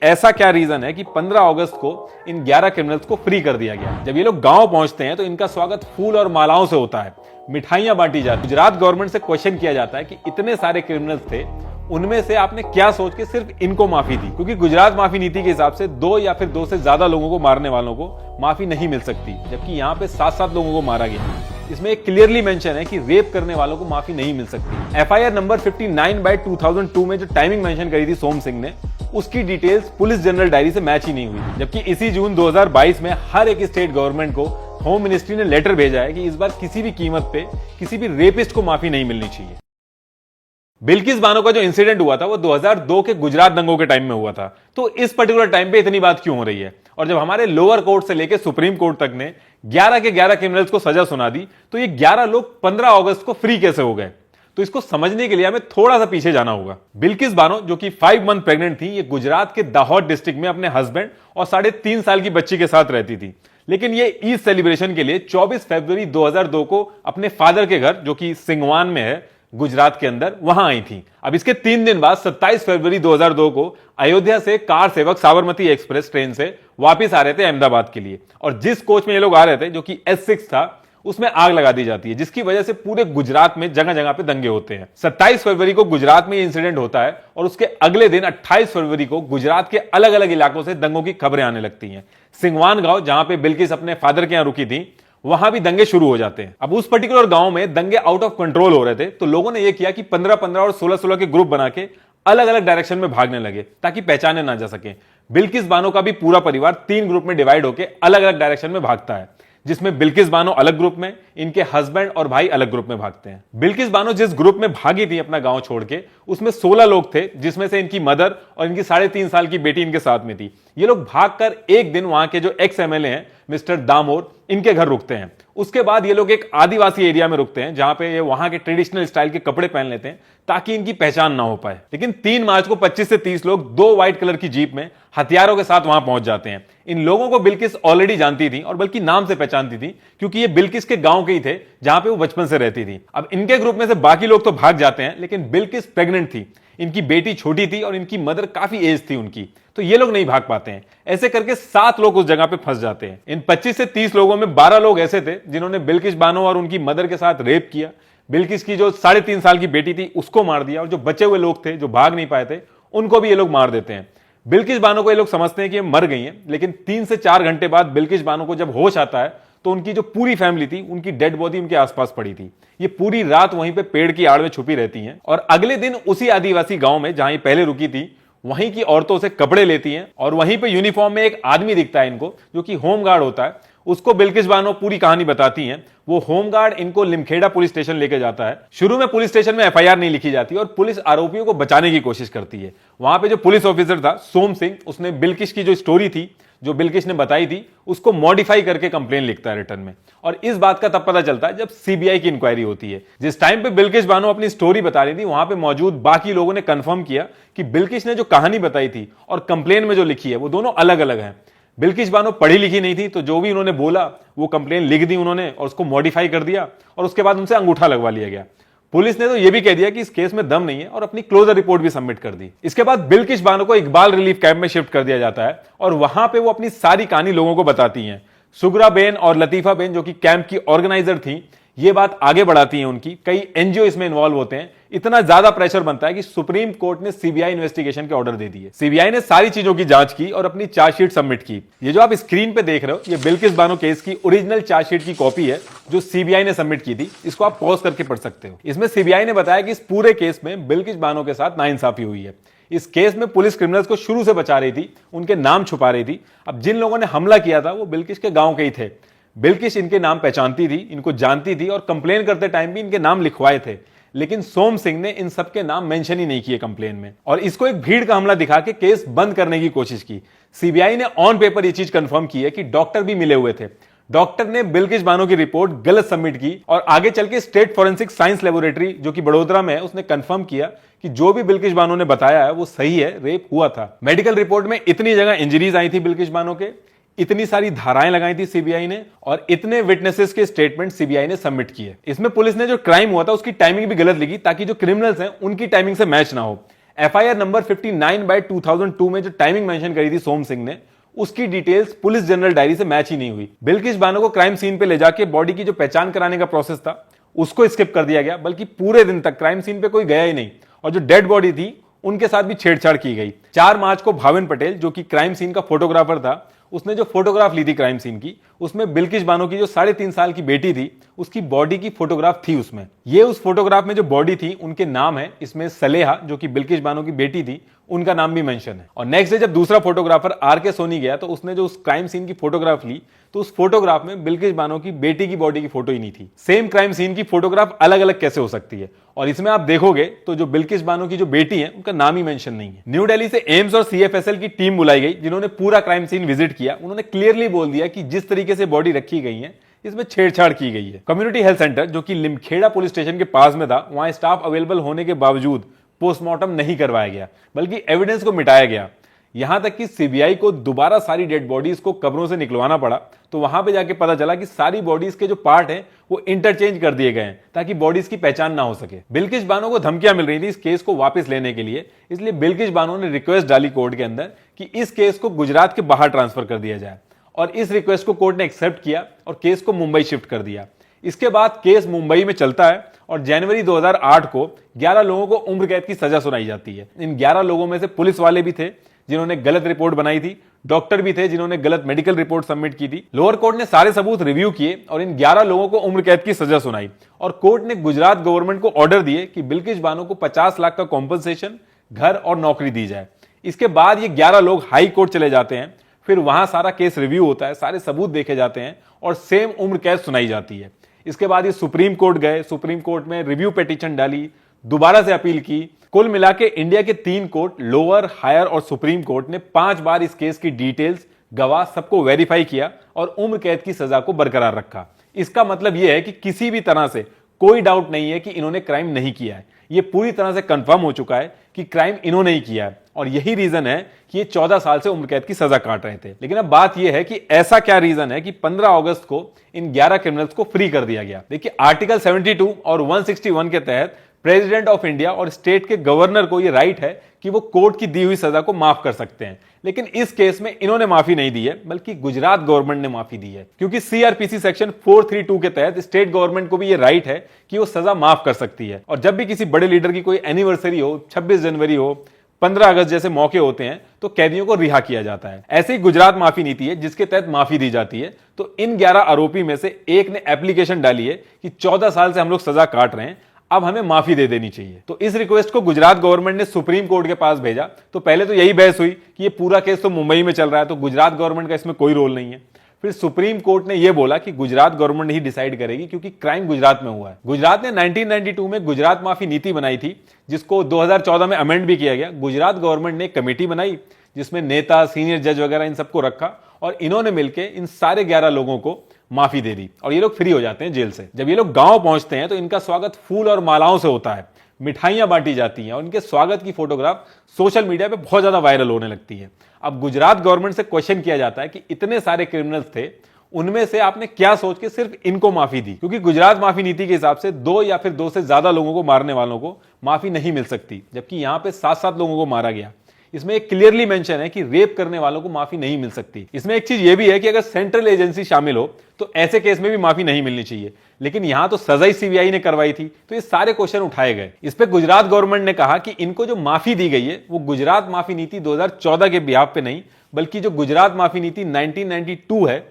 ऐसा क्या रीजन है कि 15 अगस्त को इन 11 क्रिमिनल्स को फ्री कर दिया गया। जब ये लोग गांव पहुंचते हैं तो इनका स्वागत फूल और मालाओं से होता है, मिठाइयां बांटी जाती। गुजरात गवर्नमेंट से क्वेश्चन किया जाता है कि इतने सारे क्रिमिनल्स थे, उनमें से आपने क्या सोच के सिर्फ इनको माफी दी, क्योंकि गुजरात माफी नीति के हिसाब से 2 या फिर 2 से ज्यादा लोगों को मारने वालों को माफी नहीं मिल सकती, जबकि यहाँ पे 7-7 लोगों को मारा गया। इसमें एक क्लियरली मेंशन है कि रेप करने वालों को माफी नहीं मिल सकती। एफआईआर नंबर 59/2002 में जो टाइमिंग मेंशन करी थी सोम सिंह ने, उसकी डिटेल्स पुलिस जनरल डायरी से मैच ही नहीं हुई। जबकि इसी जून 2022 में हर एक स्टेट गवर्नमेंट को होम मिनिस्ट्री ने लेटर भेजा है कि इस बार किसी भी कीमत पे किसी भी रेपिस्ट को माफी नहीं मिलनी चाहिए। बिल्किस बानो का जो इंसिडेंट हुआ था वो 2002 के गुजरात दंगों के टाइम में हुआ था। तो इस पर्टिकुलर टाइम पे इतनी बात क्यों हो रही है? और जब हमारे लोअर कोर्ट से लेकर सुप्रीम कोर्ट तक ने 11 के 11 क्रिमिनल्स को सजा सुना दी, तो ये 11 लोग 15 अगस्त को फ्री कैसे हो गए? तो इसको समझने के लिए हमें थोड़ा सा पीछे जाना होगा। बिल्किस बानो जो कि 5 मंथ प्रेग्नेंट थी, ये गुजरात के दाहोद डिस्ट्रिक्ट में अपने हस्बैंड और 3.5 साल की बच्ची के साथ रहती थी। लेकिन ये ईद सेलिब्रेशन के लिए 24 फरवरी 2002 को अपने फादर के घर, जो कि सिंगवान में है गुजरात के अंदर, वहां आई थी। अब इसके 3 दिन बाद 27 फरवरी 2002 को अयोध्या से कार सेवक साबरमती एक्सप्रेस ट्रेन से वापस आ रहे थे अहमदाबाद के लिए, और जिस कोच में ये लोग आ रहे थे, जो कि S6 था, उसमें आग लगा दी जाती है, जिसकी वजह से पूरे गुजरात में जगह जगह पे दंगे होते हैं। 27 फरवरी को गुजरात में ये इंसिडेंट होता है और उसके अगले दिन 28 फरवरी को गुजरात के अलग अलग इलाकों से दंगों की खबरें आने लगती हैं। सिंगवान गांव, जहां पे बिल्किस अपने फादर के यहां रुकी थी, वहां भी दंगे शुरू हो जाते हैं। अब उस पर्टिकुलर गांव में दंगे आउट ऑफ कंट्रोल हो रहे थे, तो लोगों ने यह किया कि 15-15 और 16-16 के ग्रुप बना के अलग अलग डायरेक्शन में भागने लगे ताकि पहचाने ना जा सके। बिल्किस बानो का भी पूरा परिवार 3 ग्रुप में डिवाइड होकर अलग अलग डायरेक्शन में भागता है, जिसमें बिल्किस बानो अलग ग्रुप में, इनके हस्बैंड और भाई अलग ग्रुप में भागते हैं। बिल्किस बानो जिस ग्रुप में भागी थी अपना गांव छोड़ के, उसमें 16 लोग थे, जिसमें से इनकी मदर और इनकी 3.5 साल की बेटी इनके साथ में थी। ये लोग भागकर एक दिन वहां के जो एक्स MLA हैं मिस्टर दामोर, इनके घर रुकते हैं। उसके बाद ये लोग एक आदिवासी एरिया में रुकते हैं, जहां पे ये वहां के ट्रेडिशनल स्टाइल के कपड़े पहन लेते हैं ताकि इनकी पहचान ना हो पाए। लेकिन 3 मार्च को 25 से 30 लोग 2 व्हाइट कलर की जीप में हथियारों के साथ वहां पहुंच जाते हैं। इन लोगों को बिल्किस ऑलरेडी जानती थी, और बल्कि नाम से पहचानती थी, क्योंकि ये बिल्किस के गांव के ही थे जहां पे वो बचपन से रहती थी। अब इनके ग्रुप में से बाकी लोग तो भाग जाते हैं, लेकिन बिल्किस प्रेग्नेंट थी, इनकी बेटी छोटी थी और इनकी मदर काफी एज थी उनकी, तो ये लोग नहीं भाग पाते हैं। ऐसे करके 7 लोग उस जगह पे फंस जाते हैं। इन 25 से 30 लोगों में 12 लोग ऐसे थे जिन्होंने बिल्किस बानो और उनकी मदर के साथ रेप किया। बिल्किस की जो 3.5 साल की बेटी थी उसको मार दिया, और जो बचे हुए लोग थे जो भाग नहीं पाए थे, उनको भी ये लोग मार देते हैं। बिल्किस बानो को ये लोग समझते हैं कि ये मर गई हैं, लेकिन 3 से 4 घंटे बाद बिल्किस बानो को जब होश आता है, तो उनकी जो पूरी फैमिली थी, उनकी डेड बॉडी उनके आसपास पड़ी थी। ये पूरी रात वहीं पे पेड़ की आड़ में छुपी रहती हैं, और अगले दिन उसी आदिवासी गांव में जहां ये पहले रुकी थी, वहीं की औरतों से कपड़े लेती हैं, और वहीं पे यूनिफॉर्म में एक आदमी दिखता है इनको, जो कि होमगार्ड होता है। उसको बिल्किस बानो पूरी कहानी बताती हैं। वो होमगार्ड इनको लिमखेड़ा पुलिस स्टेशन लेके जाता है। शुरू में पुलिस स्टेशन में एफआईआर नहीं लिखी जाती और पुलिस आरोपियों को बचाने की कोशिश करती है। वहां पे जो पुलिस ऑफिसर था सोम सिंह, उसने बिल्किस की जो स्टोरी थी, जो बिल्किस ने बताई थी, उसको मॉडिफाई करके कंप्लेन लिखता है रिटर्न में। और इस बात का तब पता चलता है जब सीबीआई की इंक्वायरी होती है। जिस टाइम पे बिल्किस बानो अपनी स्टोरी बता रही थी, वहां पे मौजूद बाकी लोगों ने कंफर्म किया कि बिल्किस ने जो कहानी बताई थी और कंप्लेन में जो लिखी है, वो दोनों अलग अलग हैं। बिल्किस बानो पढ़ी लिखी नहीं थी, तो जो भी उन्होंने बोला वो कंप्लेन लिख दी उन्होंने और उसको मॉडिफाई कर दिया, और उसके बाद उनसे अंगूठा लगवा लिया गया। पुलिस ने तो यह भी कह दिया कि इस केस में दम नहीं है, और अपनी क्लोजर रिपोर्ट भी सबमिट कर दी। इसके बाद बिल्किस बानो को इकबाल रिलीफ कैंप में शिफ्ट कर दिया जाता है, और वहां पे वो अपनी सारी कहानी लोगों को बताती हैं। सुगरा बेन और लतीफा बेन, जो कि कैंप की ऑर्गेनाइजर थी, ये बात आगे बढ़ाती हैं उनकी। कई एनजीओ इसमें इन्वॉल्व होते हैं। इतना ज्यादा प्रेशर बनता है कि सुप्रीम कोर्ट ने सीबीआई इन्वेस्टिगेशन के ऑर्डर दे दिए। सीबीआई ने सारी चीजों की जांच की और अपनी चार्जशीट सबमिट की। ये जो आप स्क्रीन पे देख रहे हो, ये बिल्किस बानो केस की ओरिजिनल चार्जशीट की कॉपी है, जो सीबीआई ने सबमिट की थी। इसको आप पॉज करके पढ़ सकते हो। इसमें सीबीआई ने बताया कि इस पूरे केस में बिल्किस बानो के साथ नाइंसाफी हुई है। इस केस में पुलिस क्रिमिनल्स को शुरू से बचा रही थी, उनके नाम छुपा रही थी। अब जिन लोगों ने हमला किया था वो बिल्किस के गांव के ही थे। बिल्किस इनके नाम पहचानती थी, इनको जानती थी, और कंप्लेन करते टाइम भी इनके नाम लिखवाए थे। लेकिन सोम सिंह ने इन सबके नाम मेंशन ही नहीं किए कंप्लेन में, और इसको एक भीड़ का हमला दिखा के केस बंद करने की कोशिश की। सीबीआई ने ऑन पेपर ये चीज कंफर्म की है कि डॉक्टर भी मिले हुए थे। डॉक्टर ने बिल्किस बानो की रिपोर्ट गलत सबमिट की, और आगे चल के स्टेट फॉरेंसिक साइंस लेबोरेटरी, जो कि बड़ोदरा में है, उसने कंफर्म किया कि जो भी बिल्किस बानो ने बताया है वो सही है, रेप हुआ था। मेडिकल रिपोर्ट में इतनी जगह इंजरीज आई थी बिल्किस बानो के, इतनी सारी धाराएं लगाई थी सीबीआई ने, और इतने विटनेसेस के स्टेटमेंट सीबीआई ने सबमिट किए। इसमें पुलिस ने जो क्राइम हुआ था उसकी टाइमिंग भी गलत लिखी, ताकि जो क्रिमिनल्स हैं उनकी टाइमिंग से मैच ना हो। एफआईआर नंबर 59/2002 में जो टाइमिंग मेंशन करी थी सोम सिंह ने, उसकी डिटेल्स पुलिस जनरल डायरी से मैच ही नहीं हुई। बिल्किश बानो को क्राइम सीन पे ले जाके बॉडी की जो पहचान कराने का प्रोसेस था उसको स्किप कर दिया गया, बल्कि पूरे दिन तक क्राइम सीन पे कोई गया ही नहीं और जो डेड बॉडी थी उनके साथ भी छेड़छाड़ की गई। 4 मार्च को भाविन पटेल, जो कि क्राइम सीन का फोटोग्राफर था, उसने जो फोटोग्राफ ली थी क्राइम सीन की, उसमें बिल्किश बानो की जो 3.5 साल की बेटी थी उसकी बॉडी की फोटोग्राफ थी उसमें। ये उस फोटोग्राफ में जो बॉडी थी उनके नाम है, इसमें सलेहा, जो कि बिल्किश बानो की बेटी थी, उनका नाम भी मेंशन है। और नेक्स्ट डे जब दूसरा फोटोग्राफर आर.के. सोनी गया तो उसने जो उस क्राइम सीन की फोटोग्राफ ली तो उस फोटोग्राफ में बिल्किश बानो की बेटी की बॉडी की फोटो ही नहीं थी। सेम क्राइम सीन की फोटोग्राफ अलग अलग कैसे हो सकती है? और इसमें आप देखोगे तो जो बिल्किश बानो की जो बेटी है उनका नाम ही मेंशन नहीं है। न्यू दिल्ली से एम्स और सीएफएसएल की टीम बुलाई गई जिन्होंने पूरा क्राइम सीन विजिट किया। उन्होंने क्लियरली बोल दिया कि जिस तरीके से बॉडी रखी गई है इसमें छेड़छाड़ की गई है। कम्युनिटी हेल्थ सेंटर, जो कि लिमखेड़ा पुलिस स्टेशन के पास में था, वहां स्टाफ अवेलेबल होने के बावजूद पोस्टमार्टम नहीं करवाया गया, बल्कि एविडेंस को मिटाया गया। यहां तक कि सीबीआई को दोबारा सारी डेड बॉडीज को कब्रों से निकलवाना पड़ा, तो वहां पे जाके पता चला कि सारी बॉडीज के जो पार्ट हैं वो इंटरचेंज कर दिए गए हैं ताकि बॉडीज की पहचान ना हो सके। बिल्किश बानो को धमकियां मिल रही थी इस केस को वापस लेने के लिए, इसलिए बिल्किश बानो ने रिक्वेस्ट डाली कोर्ट के अंदर कि इस केस को गुजरात के बाहर ट्रांसफर कर दिया जाए, और इस रिक्वेस्ट को कोर्ट ने एक्सेप्ट किया और केस को मुंबई शिफ्ट कर दिया। इसके बाद केस मुंबई में चलता है और जनवरी 2008 को 11 लोगों को उम्र कैद की सजा सुनाई जाती है। इन 11 लोगों में से पुलिस वाले भी थे जिन्होंने गलत रिपोर्ट बनाई थी, डॉक्टर भी थे जिन्होंने गलत मेडिकल रिपोर्ट सबमिट की थी। लोअर कोर्ट ने सारे सबूत रिव्यू किए और इन 11 लोगों को उम्र कैद की सजा सुनाई, और कोर्ट ने गुजरात गवर्नमेंट को ऑर्डर दिए कि बिल्किश बानो को 50 लाख का कॉम्पनसेशन, घर और नौकरी दी जाए। इसके बाद ये 11 लोग हाई कोर्ट चले जाते हैं, फिर वहां सारा केस रिव्यू होता है, सारे सबूत देखे जाते हैं और सेम उम्र कैद सुनाई जाती है। इसके बाद ये सुप्रीम कोर्ट गए, सुप्रीम कोर्ट में रिव्यू पिटीशन डाली, दोबारा से अपील की। कुल मिला के इंडिया के 3 कोर्ट, लोअर, हायर और सुप्रीम कोर्ट ने 5 बार इस केस की डिटेल्स, गवाह सबको वेरीफाई किया और उम्र कैद की सजा को बरकरार रखा। इसका मतलब यह है कि किसी भी तरह से कोई डाउट नहीं है कि इन्होंने क्राइम नहीं किया है। यह पूरी तरह से कंफर्म हो चुका है कि क्राइम इन्होंने ही किया है, और यही रीजन है कि ये 14 साल से उम्र कैद की सजा काट रहे थे। लेकिन अब बात यह है कि ऐसा क्या रीजन है कि 15 अगस्त को इन 11 क्रिमिनल्स को फ्री कर दिया गया? देखिए, आर्टिकल 72 और 161 के तहत प्रेसिडेंट ऑफ इंडिया और स्टेट के गवर्नर को यह राइट है कि वो कोर्ट की दी हुई सजा को माफ कर सकते हैं। लेकिन इस केस में इन्होंने माफी नहीं दी है, बल्कि गुजरात गवर्नमेंट ने माफी दी है, क्योंकि सीआरपीसी सेक्शन 432 के तहत स्टेट गवर्नमेंट को भी यह राइट है कि वो सजा माफ कर सकती है। और जब भी किसी बड़े लीडर की कोई एनिवर्सरी हो, 26 जनवरी हो, 15 अगस्त जैसे मौके होते हैं, तो कैदियों को रिहा किया जाता है। ऐसे ही गुजरात माफी नीति है जिसके तहत माफी दी जाती है। तो इन 11 आरोपी में से एक ने एप्लीकेशन डाली है कि 14 साल से हम लोग सजा काट रहे हैं, अब हमें माफी दे देनी चाहिए। तो इस रिक्वेस्ट को गुजरात गवर्नमेंट ने सुप्रीम कोर्ट के पास भेजा। तो पहले तो यही बहस हुई कि ये पूरा केस तो मुंबई में चल रहा है, तो गुजरात गवर्नमेंट का इसमें कोई रोल नहीं है। फिर सुप्रीम कोर्ट ने यह बोला कि गुजरात गवर्नमेंट ही डिसाइड करेगी, क्योंकि क्राइम गुजरात में हुआ है। गुजरात ने 1992 में गुजरात माफी नीति बनाई थी, जिसको 2014 में अमेंड भी किया गया। गुजरात गवर्नमेंट ने एक कमेटी बनाई जिसमें नेता, सीनियर जज वगैरह इन सबको रखा, और इन्होंने मिलकर इन सारे 11 लोगों को माफी दे दी और ये लोग फ्री हो जाते हैं जेल से। जब ये लोग गांव पहुंचते हैं तो इनका स्वागत फूल और मालाओं से होता है, मिठाइयां बांटी जाती हैं और इनके स्वागत की फोटोग्राफ सोशल मीडिया पे बहुत ज्यादा वायरल होने लगती है। अब गुजरात गवर्नमेंट से क्वेश्चन किया जाता है कि इतने सारे क्रिमिनल्स थे, उनमें से आपने क्या सोच के सिर्फ इनको माफी दी? क्योंकि गुजरात माफी नीति के हिसाब से 2 या फिर 2 से ज्यादा लोगों को मारने वालों को माफी नहीं मिल सकती, जबकि यहां पे 7-7 लोगों को मारा गया। इसमें एक क्लियरली मेंशन है कि रेप करने वालों को माफी नहीं मिल सकती। इसमें एक चीज यह भी है कि अगर सेंट्रल एजेंसी शामिल हो तो ऐसे केस में भी माफी नहीं मिलनी चाहिए, लेकिन यहां तो सजा ही सीबीआई ने करवाई थी, तो ये सारे क्वेश्चन उठाए गए। इस पे गुजरात गवर्नमेंट ने कहा कि इनको जो माफी दी गई है वो गुजरात माफी नीति 2014 के बिहाफ पे नहीं, बल्कि जो गुजरात माफी नीति 1992 है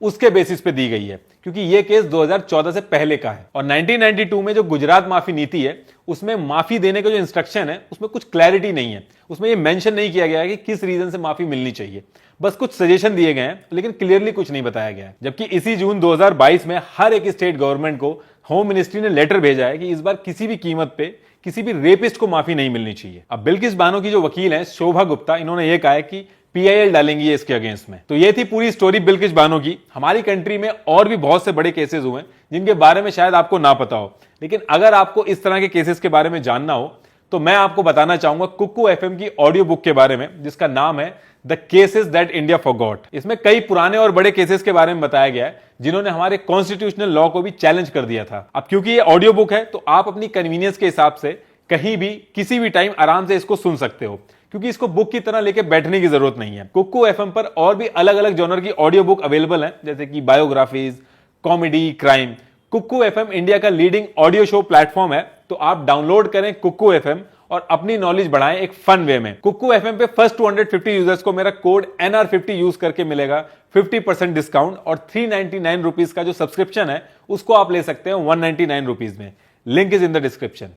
उसके बेसिस पे दी गई है, क्योंकि यह केस 2014 से पहले का है। और 1992 में जो गुजरात माफी नीति है उसमें माफी देने का जो इंस्ट्रक्शन है उसमें कुछ क्लैरिटी नहीं है। उसमें यह मेंशन नहीं किया गया है कि किस रीजन से माफी मिलनी चाहिए, बस कुछ सजेशन दिए गए हैं, लेकिन क्लियरली कुछ नहीं बताया गया है। जबकि इसी जून 2022 में हर एक स्टेट गवर्नमेंट को होम मिनिस्ट्री ने लेटर भेजा है कि इस बार किसी भी कीमत पे किसी भी रेपिस्ट को माफी नहीं मिलनी चाहिए। अब बिल्किस बानो की जो वकील है शोभा गुप्ता, इन्होंने ये कहा है कि पीआईएल डालेंगी इसके अगेंस्ट में। तो ये थी पूरी स्टोरी बिल्किस बानो की। हमारी कंट्री में और भी बहुत से बड़े केसेस हुए जिनके बारे में शायद आपको ना पता हो, लेकिन अगर आपको इस तरह के केसेस के बारे में जानना हो तो मैं आपको बताना चाहूंगा कुक्कू एफएम की ऑडियो बुक के बारे में, जिसका नाम है the cases that India forgot. इसमें कई पुराने और बड़े केसेस के बारे में बताया गया है जिन्होंने हमारे कॉन्स्टिट्यूशनल लॉ को भी चैलेंज कर दिया था। अब क्योंकि ये ऑडियो बुक है तो आप अपनी कन्वीनियंस के हिसाब से कहीं भी किसी भी टाइम आराम से इसको सुन सकते हो, क्योंकि इसको बुक की तरह लेके बैठने की जरूरत नहीं है। कुकू एफएम पर और भी अलग अलग जॉनर की ऑडियो बुक अवेलेबल है, जैसे कि biographies, comedy, crime. Kuku FM India का लीडिंग ऑडियो शो प्लेटफॉर्म है, तो आप डाउनलोड करें कुकू एफएम और अपनी नॉलेज बढ़ाएं एक फन वे में। कुकू एफएम पे फर्स्ट 250 यूजर्स को मेरा कोड NR50 यूज करके मिलेगा 50% डिस्काउंट, और 399 रुपीज का जो सब्सक्रिप्शन है उसको आप ले सकते हैं 199 रुपीज में। Link is in the description.